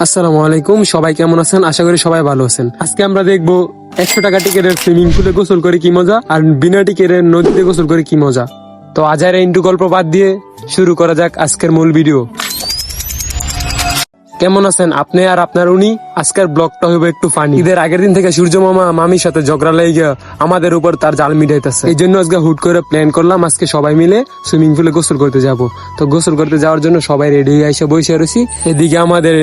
আসসালামু আলাইকুম, সবাই কেমন আছেন? আশা করি সবাই ভালো আছেন। আজকে আমরা দেখবো 100 টাকা টিকেটের সুইমিং পুলে গোসল করে কি মজা, আর বিনা টিকেটের নদীতে গোসল করে কি মজা। তো আজের ইন্টু গল্প বাদ দিয়ে শুরু করা যাক আজকের মূল ভিডিও। কেমন আছেন আপনি আর আপনার উনি? আজকের ব্লগটা হবে একটু ফানি। ঈদের আগের দিন থেকে সূর্য মামা মামির সাথে ঝগড়া লেগে আমাদের উপর তার জাল মিটাইতেছে। এই জন্য আজকে হুট করে প্ল্যান করলাম আজকে সবাই মিলে সুইমিং পুলে গোসল করতে যাব। তো গোসল করতে যাওয়ার জন্য সবাই রেডি হয়ে এসে বসে রয়েছি। এদিকে আমাদের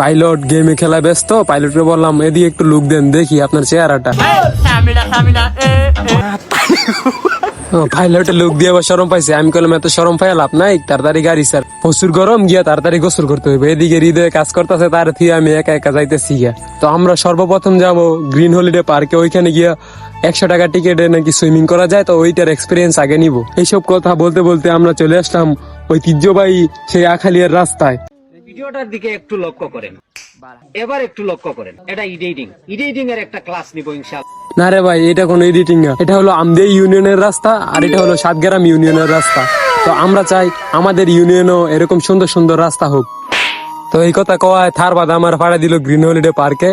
পাইলট গেমে খেলা ব্যস্ত। পাইলটকে বললাম এদিকে একটু লুক দেন, দেখি আপনার চেহারাটা। পাইলটের লুক দিয়ে আবার শরম পাইছে। আমি বললাম এত শরম পাই লাভ নাই, তাড়াতাড়ি গাড়ি স্যার, প্রচুর গরম, গিয়া তাড়াতাড়ি গোসল করতে হবে। এদিকে হৃদয়ে কাজ করতেছে, তার থেকে আমি একা একা যাইতেছি গিয়া। তো আমরা সর্বপ্রথম যাব গ্রিন হলিডে পার্কে। ওইখানে গিয়া 100 টাকা টিকেটে নাকি সুইমিং করা যায়, তো ওইটার এক্সপিরিয়েন্স আগে নিব। এইসব কথা বলতে বলতে আমরা চলে আসলাম ঐতিহ্যবাহী সেই আখালিয়ার রাস্তায়। ভিডিওটার দিকে একটু লক্ষ্য করেন, এবার একটু লক্ষ্য করেন। এটা এডিটিং এর একটা ক্লাস নিব ইনশাআল্লাহ। না রে ভাই, এটা কোনো এডিটিং না, এটা হলো আমদে ইউনিয়নের রাস্তা, আর এটা হলো সাতগ্রাম ইউনিয়নের রাস্তা। তো আমরা চাই আমাদের ইউনিয়নও এরকম সুন্দর সুন্দর রাস্তা হোক। তো এই কথা কওয়ায় থার বাদ আমার ভাড়া দিল গ্রিন হলিডে পার্কে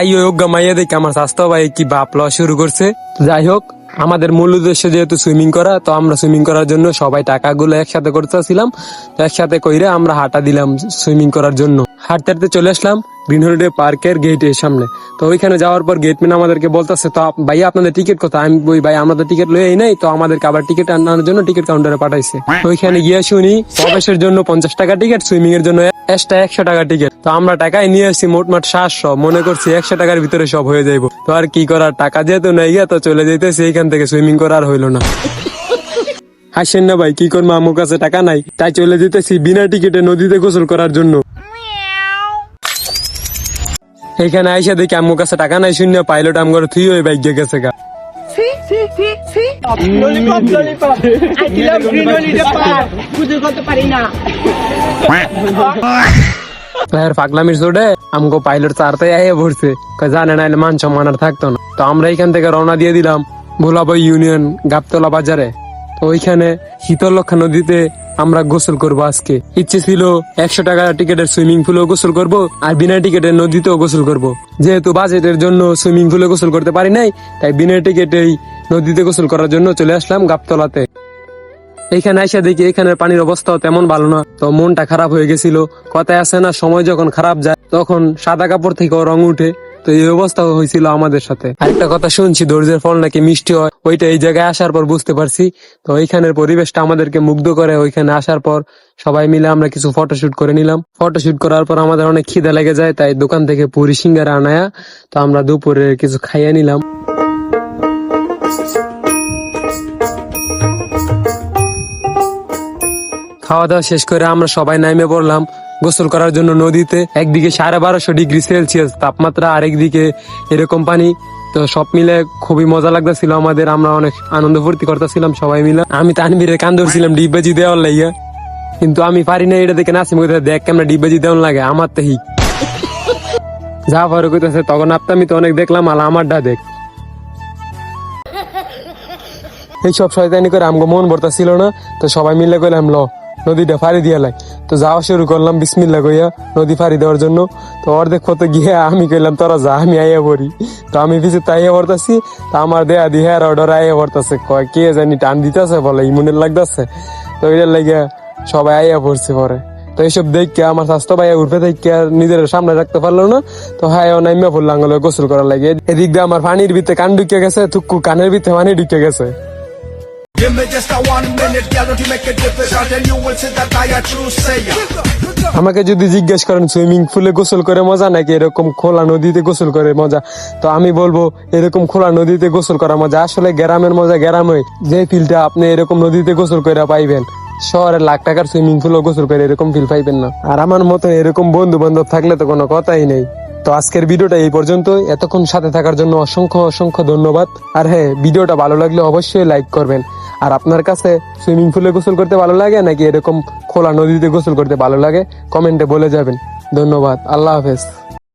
আই যোগ্য মাইয়া দেখে আমার স্বাস্থ্য ভাই কি বাপ লওয়া শুরু করছে। যাই হোক, আমাদের মূল উদ্দেশ্য যেহেতু সুইমিং করা, তো আমরা সুইমিং করার জন্য সবাই টাকাগুলো একসাথে করতেছিলাম। তো একসাথে কইরে আমরা হাঁটা দিলাম সুইমিং করার জন্য। হাঁটতে হাঁটতে চলে আসলাম গ্রিন হলিডে পার্কের গেটের সামনে। তো ওইখানে যাওয়ার পর গেটম্যান আমাদেরকে বলতেছে, তো ভাই আপনাদের টিকিট কোথায়? আমি বই ভাই আমাদের টিকিট লয়েই নাই, তো আমাদেরকে আবার টিকিট আনার জন্য টিকিট কাউন্টারে পাঠাইছে। ওইখানে গিয়ে শুনি প্রবেশের জন্য 50 টাকা টিকিট, সুইমিং এর জন্য এক্সট্রা 100 টাকা টিকিট। তো আমরা টাকায় নিয়ে আসছি মোটমাট 700, মনে করছি 100 টাকার ভিতরে সব হয়ে যাইবো। তো আর কি করার, টাকা যেহেতু নাই গিয়া তো চলে যাইতেছি এইখান থেকে, সুইমিং করা আর হইলো না। হাসেন না ভাই, কি করবো, আমার কাছে টাকা নাই, তাই চলে যেতেছি বিনা টিকিটে নদীতে গোসল করার জন্য। এইখানে আইসা দেখি আম্মুর কাছে টাকা নাই, শূন্য পাইলট আম করে থুই ওই বাইক গেছে গা। পাগলামির চোটে আমগো পাইলট চারটায় আইয়া পড়ছে, জানে নাইলে মান সম্মান আর থাকতো না। তো আমরা এইখান থেকে রওনা দিয়ে দিলাম ভোলাবাই ইউনিয়ন গাবতলা বাজারে। তো ওইখানে শীতলক্ষা নদীতে আমরা গোসল করবো আজকে। ইচ্ছে ছিল 100 টাকা টিকেটের সুইমিং পুলেও গোসল করব, আর বিনা টিকেটের নদীতেও গোসল করব। যেহেতু বাজেটের জন্য সুইমিং পুলে গোসল করতে পারি নাই, তাই বিনা টিকেটেই নদীতে গোসল করার জন্য চলে আসলাম গাবতলাতে। এইখানে আইসা দেখি এখানের পানির অবস্থাও তেমন ভালো না, তো মনটা খারাপ হয়ে গেছিল। কথায় আছে না, সময় যখন খারাপ যায় তখন সাদা কাপড় থেকেও রং উঠে। তো এই অবস্থা হয়েছিল আমাদের সাথে। আরেকটা কথা শুনছি, ধৈর্যের ফল নাকি মিষ্টি হয়, ওইটা এই জায়গায় আসার পর বুঝতে পারছি। তো ওইখানের পরিবেশটা আমাদেরকে মুগ্ধ করে। ওইখানে আসার পর সবাই মিলে আমরা কিছু ফটোশুট করে নিলাম। ফটোশুট করার পর আমাদের অনেক খিদে লেগে যায়, তাই দোকান থেকে পুরি সিঙ্গারা আনায়া তো আমরা দুপুরে কিছু খাইয়ে নিলাম। খাওয়া দাওয়া শেষ করে আমরা সবাই নামে পড়লাম গোসল করার জন্য নদীতে। একদিকে 1250 ডিগ্রি সেলসিয়াস তাপমাত্রা, আরেকদিকে এরকম পানি। তো সব মিলে খুবই মজা লাগতেছিল আমাদের, আমরা অনেক আনন্দ ফুর্তি করতেছিলাম সবাই মিলে। আমি তানভীরের কান ধরছিলাম ডিব্বাজি দেওয়ার লাইয়া, কিন্তু আমি পারি না। এটা দেখে নাসিম কইতে, দেখ কেমন ডিব্বাজি দেওয়ার লাগে, আমার তো হিক যা ফারুক কইতেছে। তখন আমি তো অনেক দেখলাম, আর আমারটা দেখ। এইসব শয়তানি করে আমগো মন ভরতা ছিল না, তো সবাই মিলে কইলাম ল নদীটা ফাড়ি দিয়ে লাই। তো যাওয়া শুরু করলাম বিসমিল্লাহ কইয়া নদী ফাড়ি দেওয়ার জন্য। তো অর্ধেক কত গিয়ে আমি কইলাম তোরা যা, আমি আইয়া পড়ি। তো আমি পিছিয়ে তাইয়া পড়তাছি, তো আমার দেয়া দিয়ে আর অর্ডার আইয়া পড়তেছে, কয় কে জানি টান দিতেছে বলে ইমুনের লাগতেছে। তো এটার লাগিয়া সবাই আইয়া পড়ছে পরে। তো এইসব দেখে আমার স্বাস্থ্য ভাইয়া উঠে থেকে আর নিজের সামনে রাখতে পারলো না। তো হ্যাঁ নাইমা পড়লো আঙুলে গোসল করার লাগে। এদিক দিয়ে আমার পানির ভিতরে কান ঢুকে গেছে, থুকু কানের ভিতরে পানি ঢুকে গেছে। Give me just a 1 minute, girl, don't you make it difficult, and you will see that I a true sayer. আমাকে যদি জিজ্ঞেস করেন সুইমিং পুলে গোসল করে মজা নাকি এরকম খোলা নদীতে গোসল করে মজা, তো আমি বলবো এরকম খোলা নদীতে গোসল করা মজা। আসলে গ্রামের মজা গ্রামে, যে ফিলটা আপনি এরকম নদীতে গোসল করে পাইবেন, শহরের লাখ টাকার সুইমিং পুলে গোসল করে এরকম ফিল পাইবেন না। আর আমার মতো এরকম বন্ধু বান্ধব থাকলে তো কোনো কথাই নেই। তো আজকের ভিডিওটা এই পর্যন্ত। এতক্ষণ সাথে থাকার জন্য অসংখ্য অসংখ্য ধন্যবাদ। আর হ্যাঁ, ভিডিওটা ভালো লাগলে অবশ্যই লাইক করবেন। আর আপনার কাছে সুইমিং পুলে গোসল করতে ভালো লাগে নাকি এরকম খোলা নদীতে গোসল করতে ভালো লাগে, কমেন্টে বলে যাবেন। ধন্যবাদ, আল্লাহ হাফেজ।